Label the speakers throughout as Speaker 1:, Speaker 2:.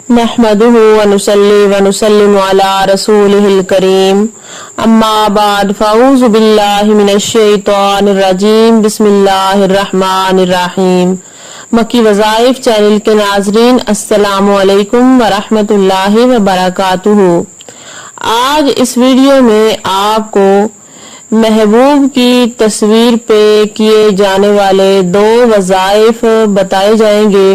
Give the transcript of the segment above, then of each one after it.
Speaker 1: नहमदुहु व नुसल्ली व नुसल्लिमु अला रसूलिहिल करीम अम्मा बाद फ़अऊज़ु बिल्लाहि मिनश शैतानिर रजीम बिस्मिल्लाहिर रहमानिर रहीम। मक्की वज़ाइफ चैनल के नाज़रीन अस्सलामु अलैकुम व रहमतुल्लाहि व बरकातुहू। आज इस वीडियो में आपको महबूब की तस्वीर पे किए जाने वाले दो वज़ाइफ बताए जाएंगे।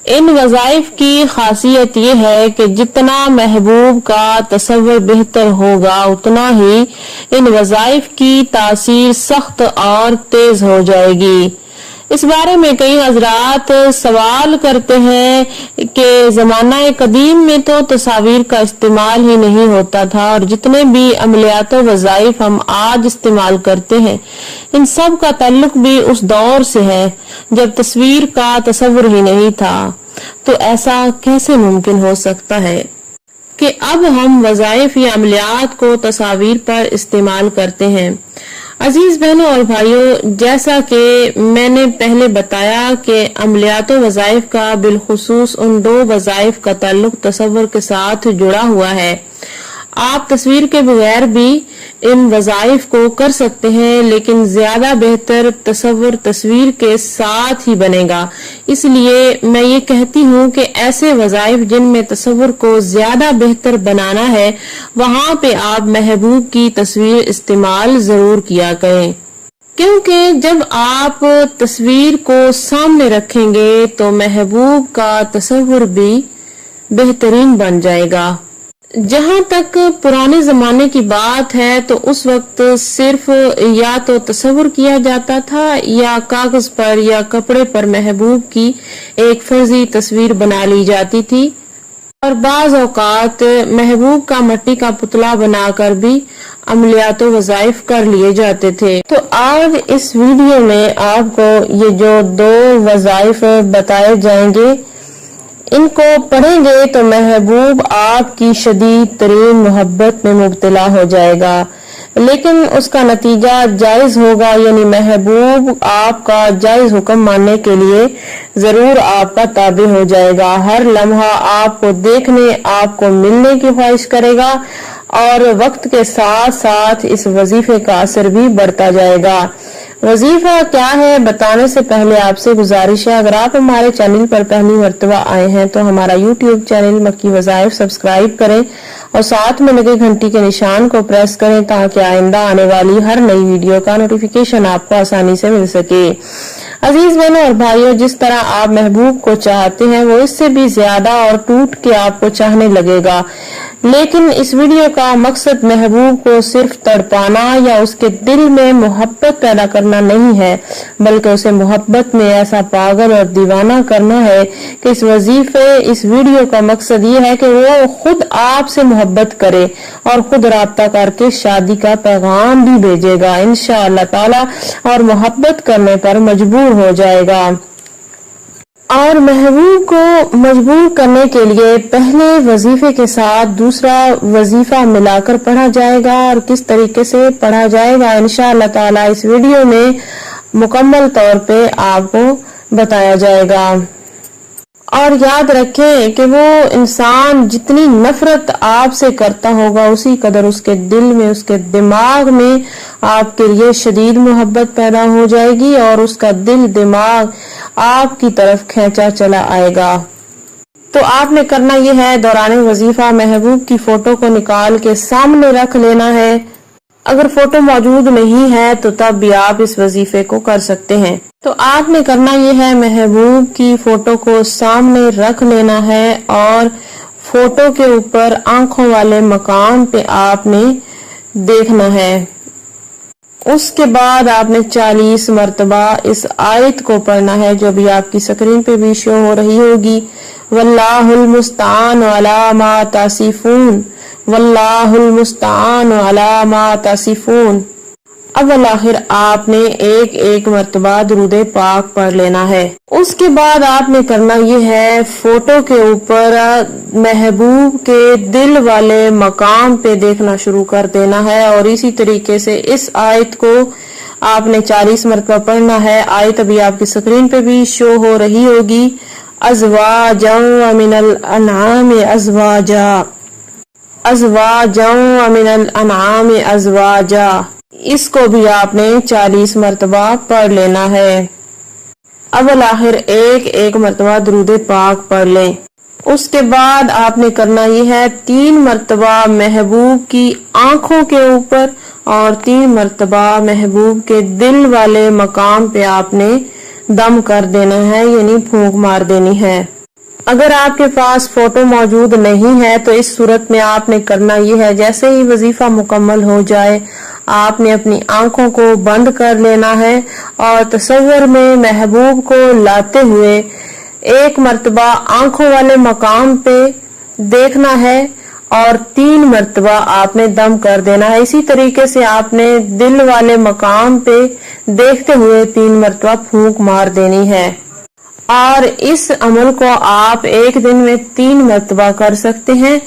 Speaker 1: इन वज़ाइफ की खासियत ये है कि जितना महबूब का तसव्वुर बेहतर होगा उतना ही इन वज़ाइफ की तासीर सख्त और तेज हो जाएगी। इस बारे में कई हजरात सवाल करते हैं कि ज़माना कदीम में तो तस्वीर का इस्तेमाल ही नहीं होता था और जितने भी अमलियात वज़ाइफ हम आज इस्तेमाल करते हैं इन सब का ताल्लुक भी उस दौर से है जब तस्वीर का तस्वुर ही नहीं था। तो ऐसा कैसे मुमकिन हो सकता है कि अब हम वज़ाइफ या अमलियात को तस्वीर पर इस्तेमाल करते हैं। अजीज बहनों और भाइयों, जैसा कि मैंने पहले बताया कि अमलियात व वज़ाइफ का बिलखुसूस उन दो वज़ाइफ का ताल्लुक तस्वुर के साथ जुड़ा हुआ है। आप तस्वीर के बगैर भी इन वज़ाइफ को कर सकते हैं, लेकिन ज्यादा बेहतर तस्वुर तस्वीर के साथ ही बनेगा। इसलिए मैं ये कहती हूँ कि ऐसे वज़ाइफ जिनमें तस्वुर को ज्यादा बेहतर बनाना है वहाँ पे आप महबूब की तस्वीर इस्तेमाल जरूर किया करें, क्योंकि जब आप तस्वीर को सामने रखेंगे तो महबूब का तस्वुर भी बेहतरीन बन जाएगा। जहाँ तक पुराने जमाने की बात है तो उस वक्त सिर्फ या तो तस्वुर किया जाता था या कागज पर या कपड़े पर महबूब की एक फर्जी तस्वीर बना ली जाती थी और बाज़ औकात महबूब का मिट्टी का पुतला बनाकर भी अमलियात वज़ाइफ कर लिए जाते थे। तो आज इस वीडियो में आपको ये जो दो वज़ाइफ बताए जाएंगे इनको पढ़ेंगे तो महबूब आपकी शदीद तरीन मोहब्बत में मुब्तला हो जाएगा, लेकिन उसका नतीजा जायज होगा, यानी महबूब आपका जायज हुक्म मानने के लिए जरूर आपका ताबे हो जाएगा। हर लम्हा आपको देखने आपको मिलने की ख्वाहिश करेगा और वक्त के साथ साथ इस वजीफे का असर भी बढ़ता जाएगा। वजीफा क्या है बताने से पहले आपसे गुजारिश है, अगर आप हमारे चैनल पर पहली मर्तबा आए हैं तो हमारा यूट्यूब चैनल मक्की वज़ाइफ सब्सक्राइब करें और साथ में लगे घंटी के निशान को प्रेस करें ताकि आइंदा आने वाली हर नई वीडियो का नोटिफिकेशन आपको आसानी से मिल सके। अजीज बहनों और भाइयों, जिस तरह आप महबूब को चाहते हैं वो इससे भी ज्यादा और टूट के आपको चाहने लगेगा, लेकिन इस वीडियो का मकसद महबूब को सिर्फ तड़पाना या उसके दिल में मोहब्बत पैदा करना नहीं है, बल्कि उसे मोहब्बत में ऐसा पागल और दीवाना करना है कि इस वीडियो का मकसद ये है कि वो खुद आपसे मोहब्बत करे और खुद राब्ता करके शादी का पैगाम भी भेजेगा इंशाअल्लाह ताला और मोहब्बत करने पर मजबूर हो जाएगा। और महबूब को मजबूर करने के लिए पहले वजीफे के साथ दूसरा वजीफा मिलाकर पढ़ा जाएगा और किस तरीके से पढ़ा जाएगा इंशाअल्लाह ताला इस वीडियो में मुकम्मल तौर पे आपको बताया जाएगा। और याद रखें कि वो इंसान जितनी नफरत आपसे करता होगा उसी कदर उसके दिल में उसके दिमाग में आपके लिए शदीद मोहब्बत पैदा हो जाएगी और उसका दिल दिमाग आपकी तरफ खींचा चला आएगा। तो आपने करना यह है, दौरान वजीफा महबूब की फोटो को निकाल के सामने रख लेना है। अगर फोटो मौजूद नहीं है तो तब भी आप इस वजीफे को कर सकते हैं। तो आपने करना यह है, महबूब की फोटो को सामने रख लेना है और फोटो के ऊपर आंखों वाले मकान पे आपने देखना है। उसके बाद आपने 40 मर्तबा इस आयत को पढ़ना है जो भी आपकी स्क्रीन पे भी शो हो रही होगी, वल्लाहुल मुस्तान अला मा तासिफून, वल्लाहुल मुस्तान अला मा तासिफून। अव्वल आखिर आपने एक मर्तबा दुरूद पाक पढ़ लेना है। उसके बाद आपने करना ये है, फोटो के ऊपर महबूब के दिल वाले मकाम पे देखना शुरू कर देना है और इसी तरीके से इस आयत को आपने 40 मरतबा पढ़ना है। आयत अभी आपकी स्क्रीन पे भी शो हो रही होगी ازواجا ومن الانعام ازواجا، ازواجا ومن الانعام ازواجا، اس کو بھی آپ نے 40 مرتبہ پڑھ لینا ہے۔ اب الآخر ایک مرتبہ درود پاک پڑھ لیں۔ اس کے بعد آپ نے کرنا یہ ہے 3 مرتبہ محبوب کی آنکھوں کے اوپر اور 3 مرتبہ محبوب کے دل والے مقام پہ آپ نے دم کر دینا ہے، یعنی پھونک مار دینی ہے۔ اگر آپ کے پاس فوٹو موجود نہیں ہے تو اس صورت میں آپ نے کرنا یہ ہے، جیسے ہی وظیفہ مکمل ہو جائے آپ نے اپنی آنکھوں کو بند کر لینا ہے اور تصور میں محبوب کو لاتے ہوئے 1 مرتبہ آنکھوں والے مقام پہ دیکھنا ہے اور 3 مرتبہ آپ نے دم کر دینا ہے۔ اسی طریقے سے آپ نے دل والے مقام پہ دیکھتے ہوئے 3 مرتبہ پھونک مار دینی ہے، اور اس عمل کو آپ ایک دن میں 3 مرتبہ کر سکتے ہیں۔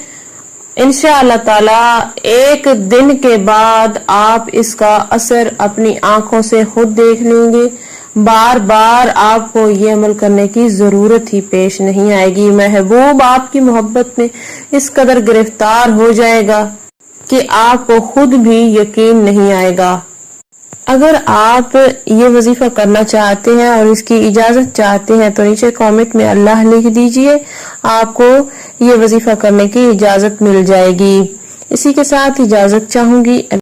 Speaker 1: انشاءاللہ تعالی 1 دن کے بعد آپ اس کا اثر اپنی آنکھوں سے خود دیکھ لیں گے۔ بار بار آپ کو یہ عمل کرنے کی ضرورت ہی پیش نہیں آئے گی۔ محبوب آپ کی محبت میں اس قدر گرفتار ہو جائے گا کہ آپ کو خود بھی یقین نہیں آئے گا۔ اگر آپ یہ وظیفہ کرنا چاہتے ہیں اور اس کی اجازت چاہتے ہیں تو نیچے کامنٹ میں اللہ لکھ دیجئے، آپ کو یہ وظیفہ کرنے کی اجازت مل جائے گی۔ اسی کے ساتھ اجازت چاہوں گی۔